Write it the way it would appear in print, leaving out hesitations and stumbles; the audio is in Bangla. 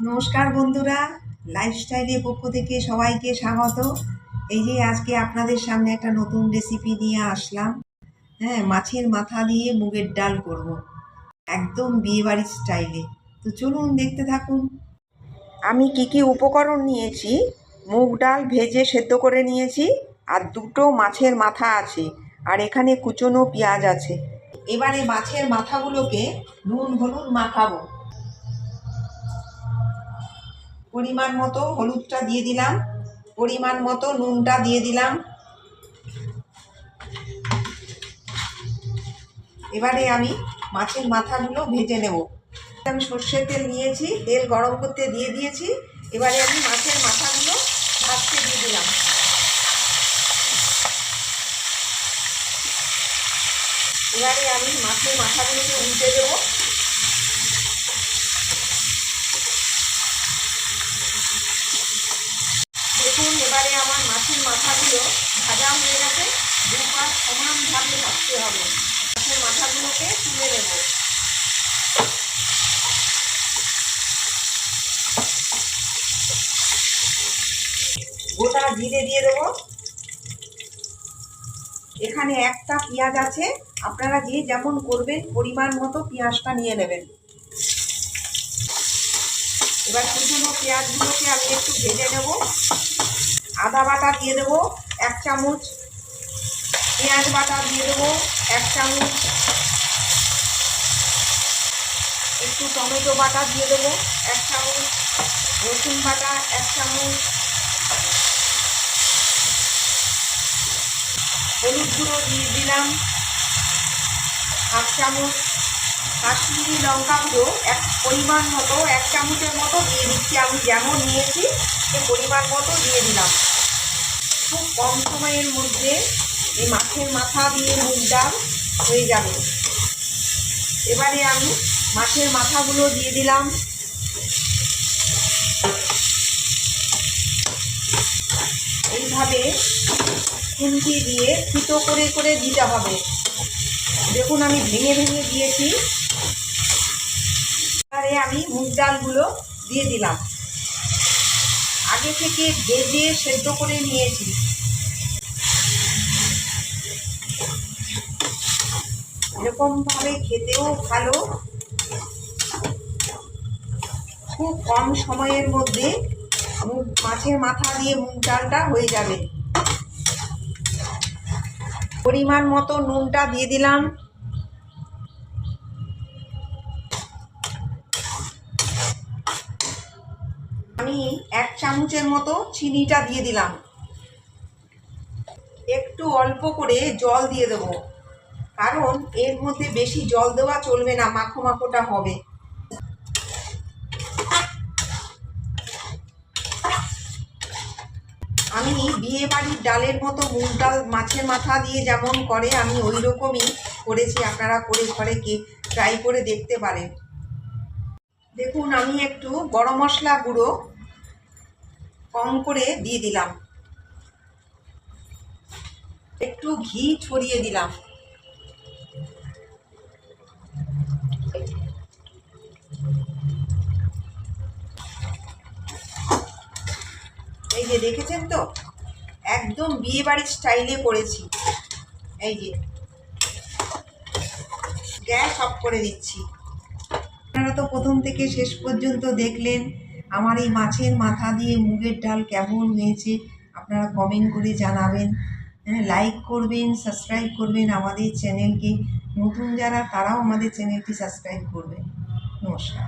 নমস্কার বন্ধুরা, লাইফস্টাইলের পক্ষ থেকে সবাইকে স্বাগত। এই যে আজকে আপনাদের সামনে একটা নতুন রেসিপি নিয়ে আসলাম। মাছের মাথা দিয়ে মুগের ডাল করব, একদম বিয়েবাড়ির স্টাইলে। তো চলুন দেখতে থাকুন। আমি কি উপকরণ নিয়েছি: মুগ ডাল ভেজে সেদ্ধ করে নিয়েছি, আর দুটো মাছের মাথা আছে, আর এখানে কুচনো পেঁয়াজ আছে। এবারে মাছের মাথাগুলোকে নুন হলুদ মাখাবো। পরিমাণ মতো হলুদটা দিয়ে দিলাম, পরিমাণ মতো নুনটা দিয়ে দিলাম। এবারে আমি মাছের মাথাগুলো ভেজে নেব। আমি সর্ষের তেল নিয়েছি, তেল গরম করতে দিয়ে দিয়েছি। এবারে আমি মাছের মাথাগুলো ভাজতে দিয়ে দিলাম। এবারে আমি মাছের মাথাগুলোকে উল্টে দেবো। দেখুন, এবারে আমার মাছের মাথাগুলো ভাজা হয়ে গেছে। দুপাশ সমানভাবে ভাজতে হবে। মাছের মাথাগুলোকে তুলে নেব। গোটা জিরে দিয়ে দেবো। এখানে একটা পেঁয়াজ আছে, আপনারা যে যেমন করবেন পরিমাণ মতো পেঁয়াজটা নিয়ে নেবেন। এবার কুচনো পেঁয়াজগুলোকে আমি একটু ভেজে নেব। আদা বাটা দিয়ে দেবো 1 চামচ, পেঁয়াজ বাটা দিয়ে দেবো 1 চামচ, একটু টমেটো বাটা দিয়ে দেবো 1 চামচ, রসুন বাটা 1 চামচ, হলুদ গুঁড়ো দিয়ে দিলাম 1/2 চামচ, কাশ্মীরি লঙ্কা গুঁড়ো পরিমাণ মতো 1 চামচের মতো দিয়ে দিচ্ছি। আমি যেমন নিয়েছি সে পরিমাণ মতো দিয়ে দিলাম। খুব কম সময়ের মধ্যে এই মাছের মাথা দিয়ে মুগ ডাল হয়ে যাবে। এবারে আমি মাছের মাথাগুলো দিয়ে দিলাম। এইভাবে খুন্তি দিয়ে ফুটো করে করে দিতে হবে। দেখুন, আমি ভেঙে ভেঙে দিয়েছি। এবারে আমি মুগ ডালগুলো দিয়ে দিলাম। আগে থেকে ভেজে সেদ্ধ করে নিয়েছি। এরকমভাবে খেতেও ভালো। খুব কম সময়ের মধ্যে মাছের মাথা দিয়ে মুগ ডালটা হয়ে যাবে। পরিমাণ মতো নুনটা দিয়ে দিলাম। আমি 1 চামচের মতো চিনিটা দিয়ে দিলাম। একটু অল্প করে জল দিয়ে দেবো, কারণ এর মধ্যে বেশি জল দেওয়া চলবে না, মাখো মাখোটা হবে। আমি বিয়ে বাড়ির ডালের মতো মুগ ডাল মাছের মাথা দিয়ে যেমন করে আমি ওই রকমই করেছি। আপনারা করে ঘরে ট্রাই করে দেখতে পারেন। দেখুন, আমি একটু গরম মশলা গুঁড়ো কম করে দিয়ে দিলাম। একটু ঘি ছড়িয়ে দিলাম। এই যে দেখেছেন তো, একদম বিয়ে বাড়ির স্টাইলে করেছি। এই যে গ্যাস অফ করে দিচ্ছি। আপনারা তো প্রথম থেকে শেষ পর্যন্ত দেখলেন। আমার এই মাছের মাথা দিয়ে মুগের ডাল কেমন হয়েছে আপনারা কমেন্ট করে জানাবেন। লাইক করবেন, সাবস্ক্রাইব করবেন আমাদের চ্যানেলকে। নতুন যারা তারাও আমাদের চ্যানেলটি সাবস্ক্রাইব করবেন। নমস্কার।